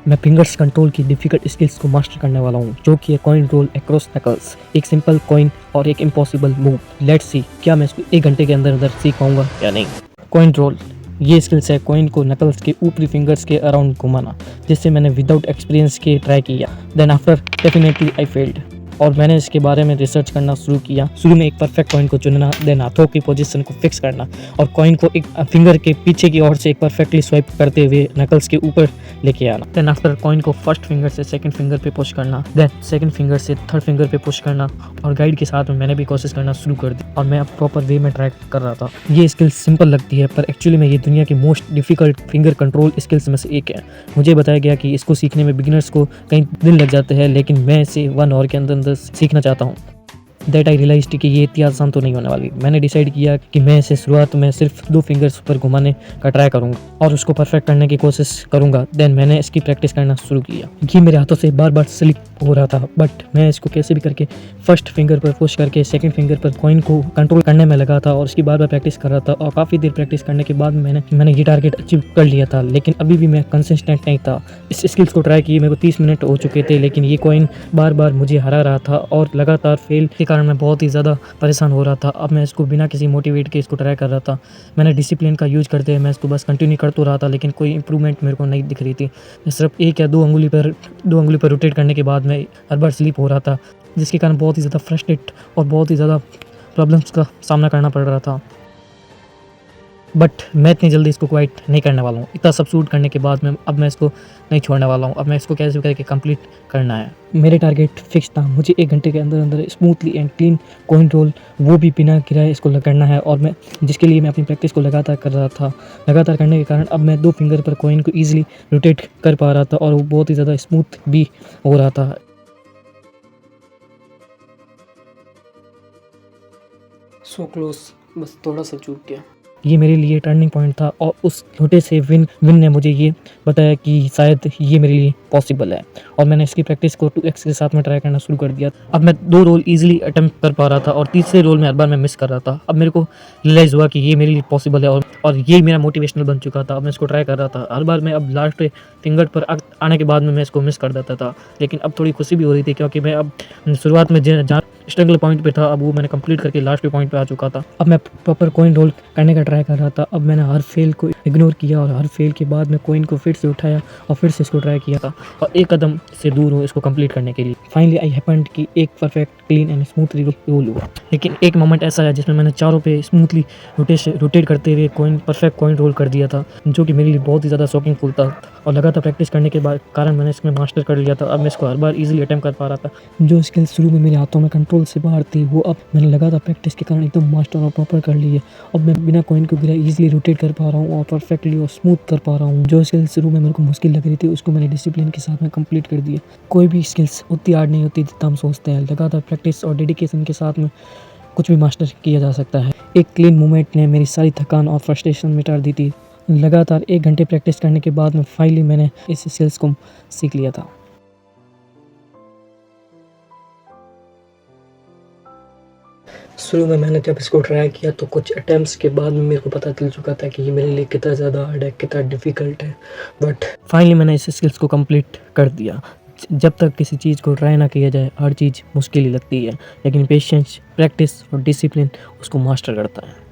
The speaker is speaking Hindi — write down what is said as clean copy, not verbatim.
मैं फिंगर्स कंट्रोल की डिफिकल्ट स्किल्स को मास्टर करने वाला हूँ, जो कि है कॉइन रोल अक्रॉस नकल्स। एक सिंपल कॉइन और एक इम्पॉसिबल मूव। लेट्स सी क्या मैं इसको 1 घंटे के अंदर अंदर सीख पाऊंगा या नहीं। कॉइन रोल ये स्किल्स है कॉइन को नकल्स के ऊपरी फिंगर्स के अराउंड घुमाना, जिससे मैंने विदाउट एक्सपीरियंस के ट्राई किया। Then after definitely I failed और मैंने इसके बारे में रिसर्च करना शुरू किया। शुरू में एक परफेक्ट कॉइन को चुनना, देन हाथों की पोजीशन को फिक्स करना और कॉइन को एक फिंगर के पीछे की ओर से एक परफेक्टली स्वाइप करते हुए नकल्स के ऊपर लेके आना। देन आफ्टर कॉइन को फर्स्ट फिंगर से सेकंड फिंगर पे पुश करना, देन सेकंड फिंगर से थर्ड फिंगर पे पुश करना और गाइड के साथ में मैंने भी कोशिश करना शुरू कर दी और मैं अब प्रॉपर वे में ट्रैक कर रहा था। ये स्किल सिंपल लगती है पर एक्चुअली में ये दुनिया की most difficult finger control skills में से एक है। मुझे बताया गया कि इसको सीखने में बिगिनर्स को कई दिन लग जाते हैं, लेकिन मैं इसे 1 आवर के अंदर सीखना चाहता हूँ। दैट आई रियलाइज्ड कि ये इतनी आसान तो नहीं होने वाली। मैंने डिसाइड किया कि मैं इसे शुरुआत में सिर्फ 2 फिंगर्स पर घुमाने का ट्राई करूंगा और उसको परफेक्ट करने की कोशिश करूंगा। देन मैंने इसकी प्रैक्टिस करना शुरू किया। ये मेरे हाथों से बार बार स्लिप हो रहा था, बट मैं इसको कैसे भी करके फर्स्ट फिंगर पर पुश करके सेकंड फिंगर पर कॉइन को कंट्रोल करने में लगा था और उसकी बार बार प्रैक्टिस कर रहा था। और काफ़ी देर प्रैक्टिस करने के बाद मैंने ये टारगेट अचीव कर लिया था, लेकिन अभी भी मैं कंसिस्टेंट नहीं था। इस स्किल्स को ट्राई किए मेरे को 30 मिनट हो चुके थे, लेकिन ये कॉइन बार बार मुझे हरा रहा था और लगातार फेल के कारण मैं बहुत ही ज़्यादा परेशान हो रहा था। अब मैं इसको बिना किसी मोटिवेट के इसको ट्राई कर रहा था। मैंने डिसिप्लिन का यूज़ करते हुए मैं इसको बस कंटिन्यू कर तो रहा था, लेकिन कोई इंप्रूवमेंट मेरे को नहीं दिख रही थी। मैं सिर्फ 1 या 2 अंगुली पर रोटेट करने के बाद मैं हर बार स्लिप हो रहा था, जिसके कारण बहुत ही ज़्यादा फ्रस्ट्रेट और बहुत ही ज़्यादा प्रॉब्लम्स का सामना करना पड़ रहा था। बट मैं इतनी जल्दी इसको क्वाइट नहीं करने वाला हूँ। इतना सब शूट करने के बाद अब मैं इसको नहीं छोड़ने वाला हूँ। अब मैं इसको कैसे करके कंप्लीट करना है। मेरे टारगेट फिक्स था, मुझे 1 घंटे के अंदर अंदर smoothly and clean coin roll, वो भी बिना गिराए, इसको करना है। और मैं जिसके लिए मैं अपनी प्रैक्टिस को लगातार कर रहा था। लगातार करने के कारण अब मैं 2 फिंगर पर कॉइन को ईजिली रोटेट कर पा रहा था और वो बहुत ही ज़्यादा स्मूथ भी हो रहा था। सो क्लोज, बस थोड़ा सा चूक गया। ये मेरे लिए टर्निंग पॉइंट था और उस छोटे से विन ने मुझे ये बताया कि शायद ये मेरे लिए पॉसिबल है और मैंने इसकी प्रैक्टिस को 2x के साथ में ट्राई करना शुरू कर दिया। अब मैं 2 रोल इजीली अटेम्प्ट कर पा रहा था और तीसरे रोल में हर बार मैं मिस कर रहा था। अब मेरे को रियलाइज़ हुआ कि ये मेरे लिए पॉसिबल है और ये मेरा मोटिवेशनल बन चुका था। अब मैं इसको ट्राई कर रहा था हर बार। मैं अब लास्ट फिंगर पर आने के बाद में मैं इसको मिस कर देता था, लेकिन अब थोड़ी खुशी भी हो रही थी क्योंकि मैं अब शुरुआत में जहाँ स्ट्रगल पॉइंट पे था, अब वो मैंने कंप्लीट करके लास्ट पॉइंट पे आ चुका था। अब मैं प्रॉपर कॉइन रोल करने का ट्राई कर रहा था। अब मैंने हर फेल को इग्नोर किया और हर फेल के बाद मैं कॉइन को फिर से उठाया और फिर से इसको ट्राई किया था और 1 कदम से दूर हूँ इसको कंप्लीट करने के लिए। फाइनली आई हैपेंड कि एक perfect clean and smoothly roll हुआ। लेकिन एक मोमेंट ऐसा है जिसमें मैंने चारों पे स्मूथली रोटेट करते हुए परफेक्ट कॉइन रोल कर दिया था, जो कि मेरे लिए बहुत ही ज़्यादा शॉकिंग फुल था। और लगातार प्रैक्टिस करने के बाद कारण मैंने इसमें मास्टर कर लिया था। अब मैं इसको हर बार इजीली अटेम्प्ट कर पा रहा था। जो स्किल शुरू में मेरे हाथों में कंट्रोल से बाहर थी, वो अब मैंने लगातार प्रैक्टिस के कारण एकदम मास्टर और प्रॉपर कर ली है। अब मैं बिना कॉइन को गिरा इजीली रोटेट कर पा रहा हूँ और परफेक्टली और स्मूथ कर पा रहा हूँ। जो स्किल शुरू में मेरे को मुश्किल लग रही थी, उसको मैंने डिसिप्लिन के साथ में कंप्लीट कर दिया। कोई भी स्किल्स उतनी हार्ड नहीं होती जितना हम सोचते हैं। लगातार प्रैक्टिस और डेडिकेशन के साथ में कुछ भी मास्टर किया जा सकता है। एक क्लीन मूवमेंट ने मेरी सारी थकान और फ्रस्ट्रेशन मिटा दी थी। लगातार 1 घंटे प्रैक्टिस करने के बाद में फाइनली मैंने इस स्किल्स को सीख लिया था। शुरू में मैंने जब इसको ट्राई किया तो कुछ अटेम्प्ट्स के बाद में मेरे को पता चल चुका था कि ये मेरे लिए कितना ज़्यादा हार्ड है, कितना डिफ़िकल्ट है। बट फाइनली मैंने इस स्किल्स को कंप्लीट कर दिया। जब तक किसी चीज़ को ट्राई ना किया जाए, हर चीज़ मुश्किल ही लगती है, लेकिन पेशेंस, प्रैक्टिस और डिसिप्लिन उसको मास्टर करता है।